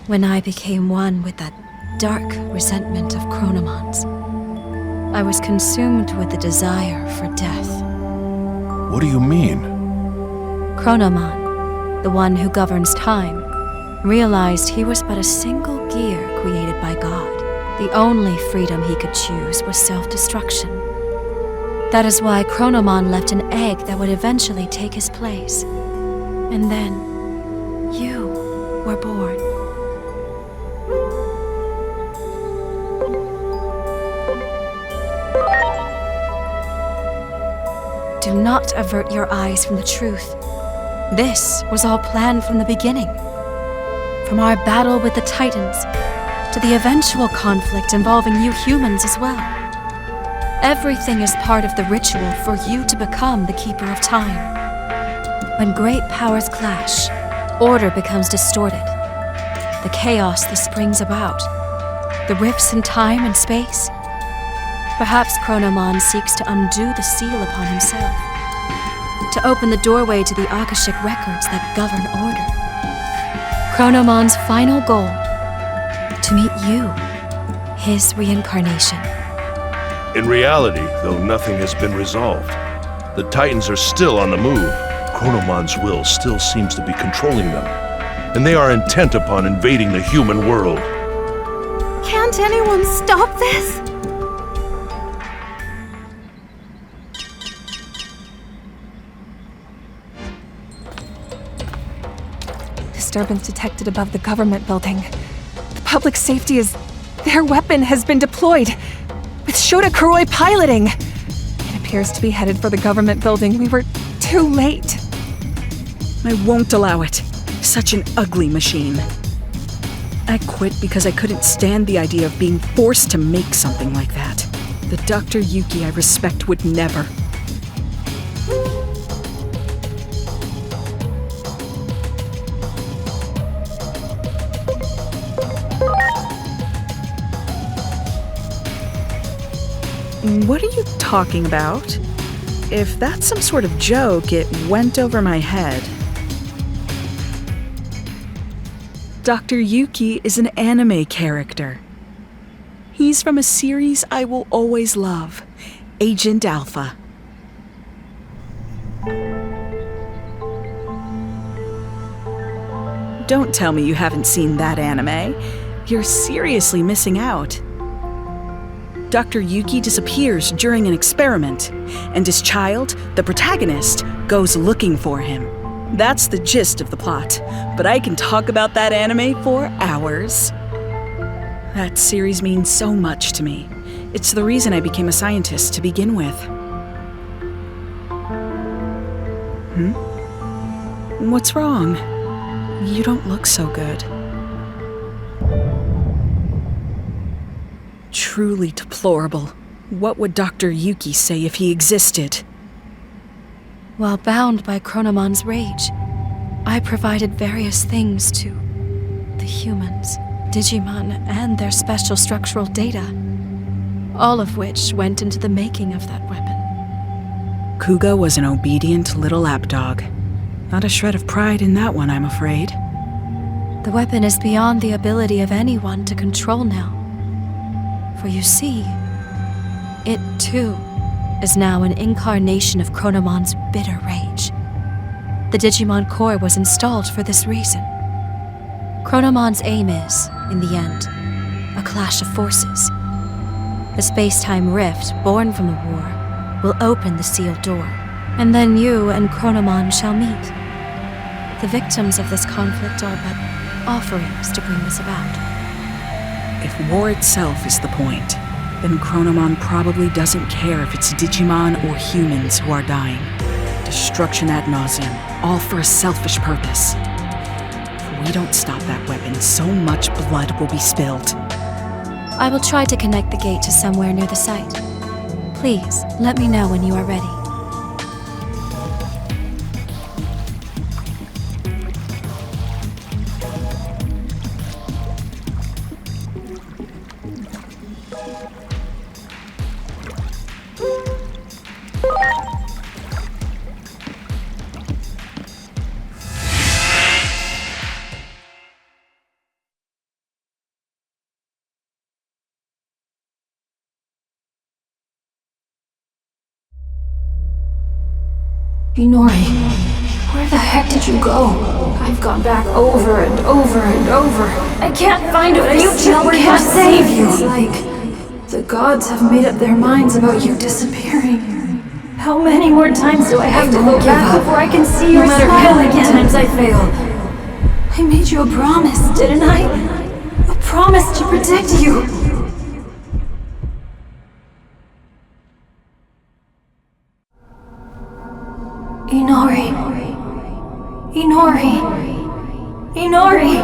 when I became one with that dark resentment of Chronomon's. I was consumed with the desire for death. What do you mean? Chronomon, the one who governs time, realized he was but a single gear created by God. The only freedom he could choose was self-destruction. That is why Chronomon left an egg that would eventually take his place. And then, you were born. Do not avert your eyes from the truth. This was all planned from the beginning. From our battle with the Titans, to the eventual conflict involving you humans as well. Everything is part of the ritual for you to become the Keeper of Time. When great powers clash, order becomes distorted. The chaos this brings about, the rifts in time and space. Perhaps Chronomon seeks to undo the seal upon himself, to open the doorway to the Akashic records that govern order. Chronomon's final goal, to meet you, his reincarnation. In reality, though nothing has been resolved, the Titans are still on the move. Chronomon's will still seems to be controlling them, and they are intent upon invading the human world. Can't anyone stop this? Disturbance detected above the government building. The public safety is... Their weapon has been deployed, with Shota Kuroi piloting. It appears to be headed for the government building. We were too late. I won't allow it. Such an ugly machine. I quit because I couldn't stand the idea of being forced to make something like that. The Dr. Yuki I respect would never. What are you talking about? If that's some sort of joke, it went over my head. Dr. Yuki is an anime character. He's from a series I will always love, Agent Alpha. Don't tell me you haven't seen that anime. You're seriously missing out. Dr. Yuki disappears during an experiment, and his child, the protagonist, goes looking for him. That's the gist of the plot, but I can talk about that anime for hours. That series means so much to me. It's the reason I became a scientist to begin with. What's wrong? You don't look so good. Truly deplorable. What would Dr. Yuki say if he existed? While bound by Chronomon's rage, I provided various things to the humans, Digimon, and their special structural data, all of which went into the making of that weapon. Kuga was an obedient little lapdog. Not a shred of pride in that one, I'm afraid. The weapon is beyond the ability of anyone to control now. For you see, it too is now an incarnation of Chronomon's bitter rage. The Digimon core was installed for this reason. Chronomon's aim is, in the end, a clash of forces. The space-time rift born from the war will open the sealed door, and then you and Chronomon shall meet. The victims of this conflict are but offerings to bring this about. If war itself is the point, then Chronomon probably doesn't care if it's Digimon or humans who are dying. Destruction ad nauseum, all for a selfish purpose. If we don't stop that weapon, so much blood will be spilled. I will try to connect the gate to somewhere near the site. Please, let me know when you are ready. Inori, where the heck did you go? I've gone back over and over and over. I can't find a future where can't save you. It's like the gods have made up their minds about you disappearing. How many more times do I have to go back before I can see your smile again? No matter how many times I fail. I made you a promise, didn't I? A promise to protect you. Inori. Inori. Inori. Inori,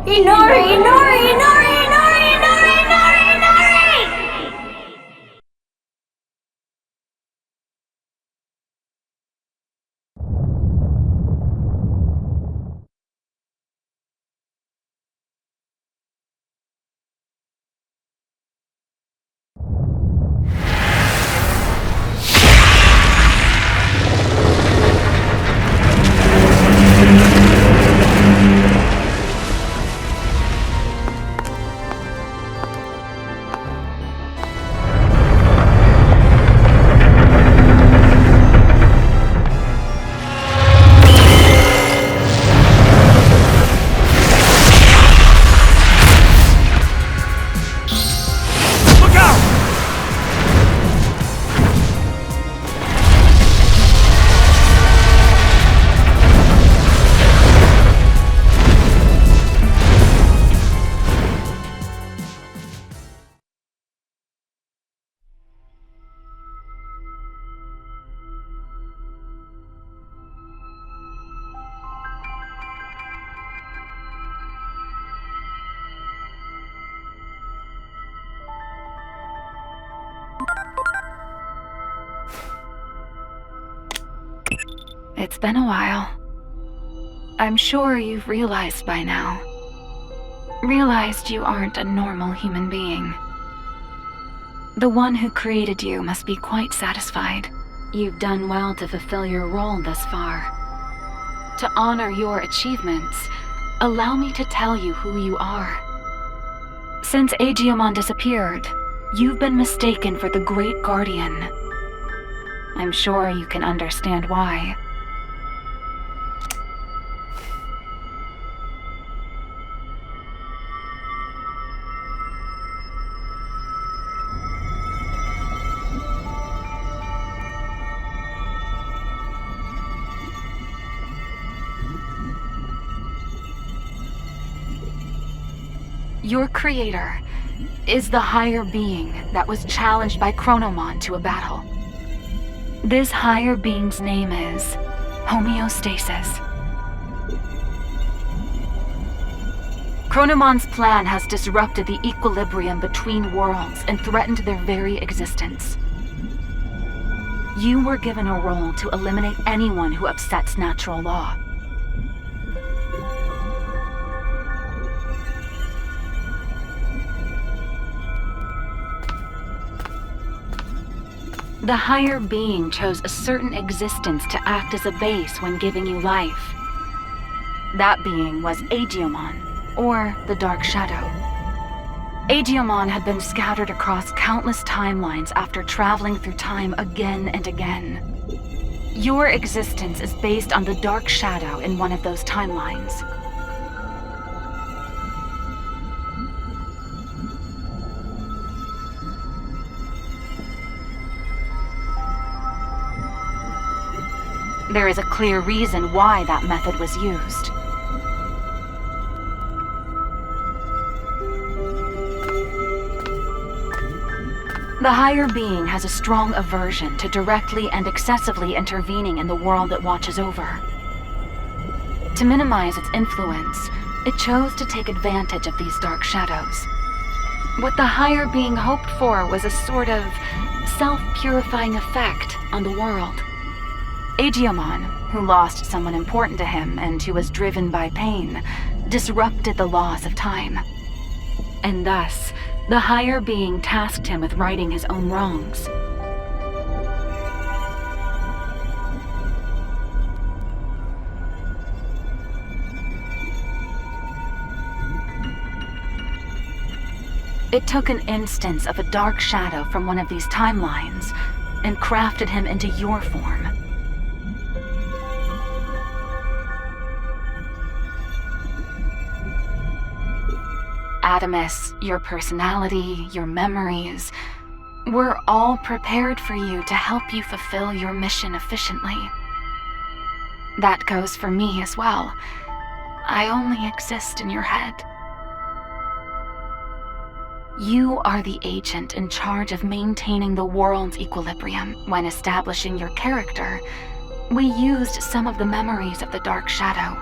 Inori, Inori, Inori, Inori, Inori, Inori! It's been a while. I'm sure you've realized by now. Realized you aren't a normal human being. The one who created you must be quite satisfied. You've done well to fulfill your role thus far. To honor your achievements, allow me to tell you who you are. Since Digimon disappeared, you've been mistaken for the Great Guardian. I'm sure you can understand why. Your creator is the higher being that was challenged by Chronomon to a battle. This higher being's name is homeostasis. Chronomon's plan has disrupted the equilibrium between worlds and threatened their very existence. You were given a role to eliminate anyone who upsets natural law. The higher being chose a certain existence to act as a base when giving you life. That being was Digimon, or the Dark Shadow. Digimon had been scattered across countless timelines after traveling through time again and again. Your existence is based on the Dark Shadow in one of those timelines. There is a clear reason why that method was used. The higher being has a strong aversion to directly and excessively intervening in the world it watches over. To minimize its influence, it chose to take advantage of these dark shadows. What the higher being hoped for was a sort of self-purifying effect on the world. Digimon, who lost someone important to him and who was driven by pain, disrupted the laws of time. And thus, the higher being tasked him with righting his own wrongs. It took an instance of a dark shadow from one of these timelines and crafted him into your form. Adamus, your personality, your memories, were all prepared for you to help you fulfill your mission efficiently. That goes for me as well. I only exist in your head. You are the agent in charge of maintaining the world's equilibrium. When establishing your character, we used some of the memories of the Dark Shadow.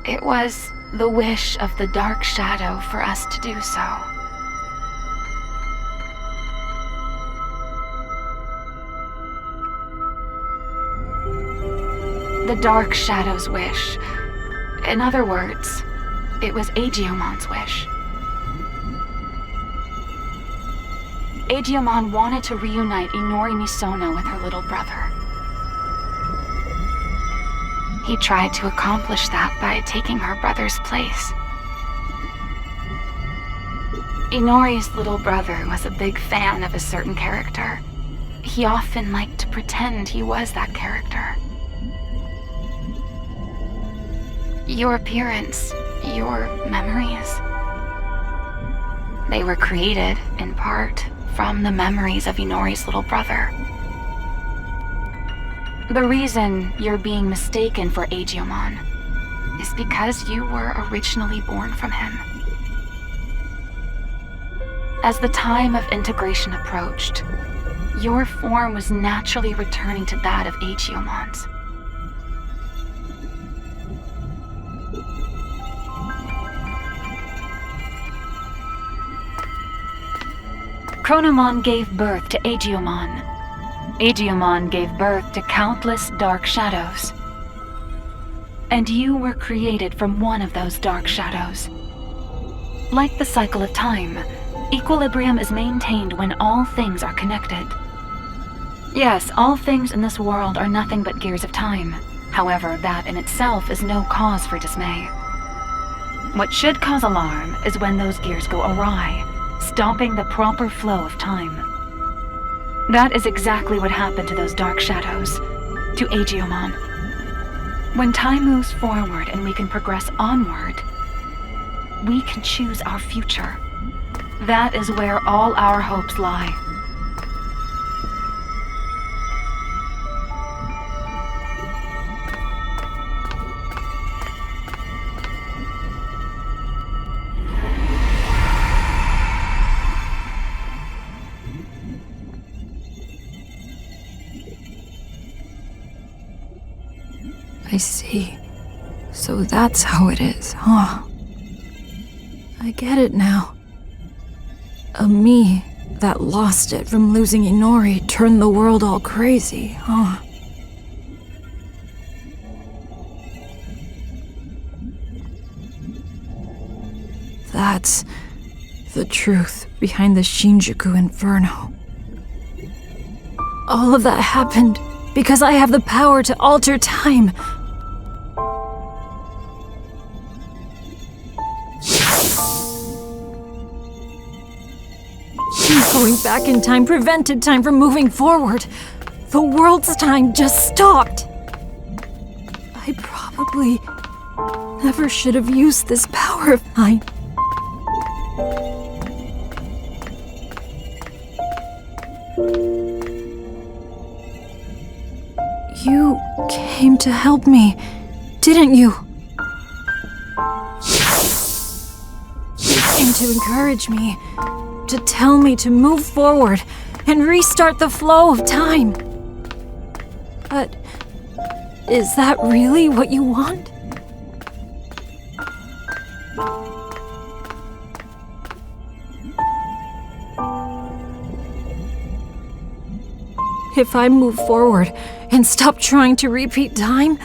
It was the wish of the Dark Shadow for us to do so. The Dark Shadow's wish. In other words, it was Agiomon's wish. Agiomon wanted to reunite Inori Misono with her little brother. He tried to accomplish that by taking her brother's place. Inori's little brother was a big fan of a certain character. He often liked to pretend he was that character. Your appearance, your memories, they were created, in part, from the memories of Inori's little brother. The reason you're being mistaken for Agiomon is because you were originally born from him. As the time of integration approached, your form was naturally returning to that of Agiomon's. Chronomon gave birth to Agiomon. Agiomon gave birth to countless dark shadows. And you were created from one of those dark shadows. Like the cycle of time, equilibrium is maintained when all things are connected. Yes, all things in this world are nothing but gears of time. However, that in itself is no cause for dismay. What should cause alarm is when those gears go awry, stopping the proper flow of time. That is exactly what happened to those dark shadows, to Agiomon. When time moves forward and we can progress onward, we can choose our future. That is where all our hopes lie. I see. So that's how it is, huh? I get it now. A me that lost it from losing Inori turned the world all crazy, huh? That's the truth behind the Shinjuku Inferno. All of that happened because I have the power to alter time. Going back in time prevented time from moving forward. The world's time just stopped. I probably never should have used this power of mine. You came to help me, didn't you? You came to encourage me, to tell me to move forward and restart the flow of time. But is that really what you want? If I move forward and stop trying to repeat time,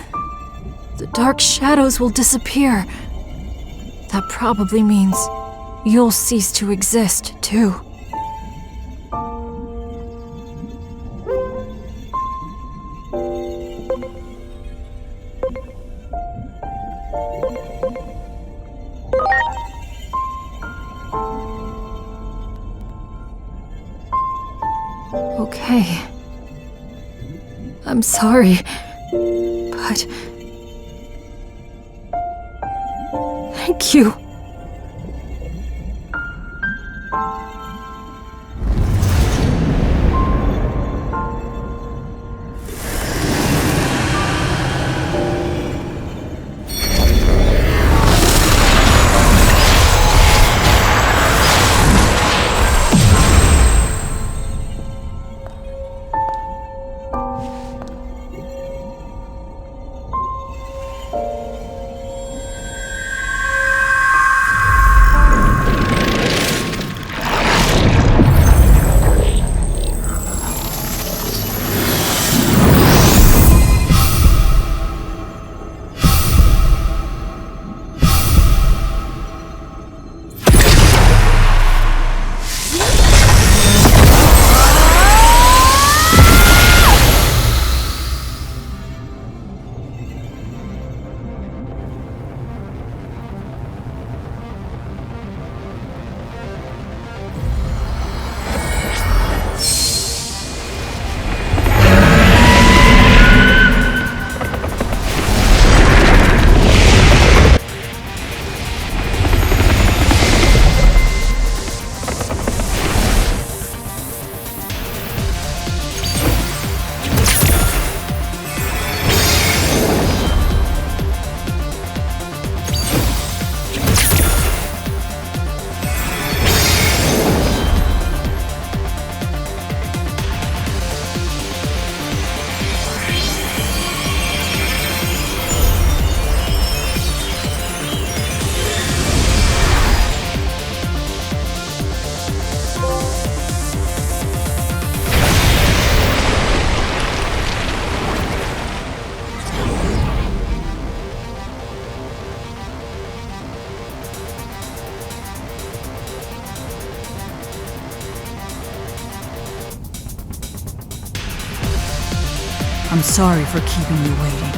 the dark shadows will disappear. That probably means you'll cease to exist, too. Okay. I'm sorry, but Thank you. I'm sorry for keeping you waiting.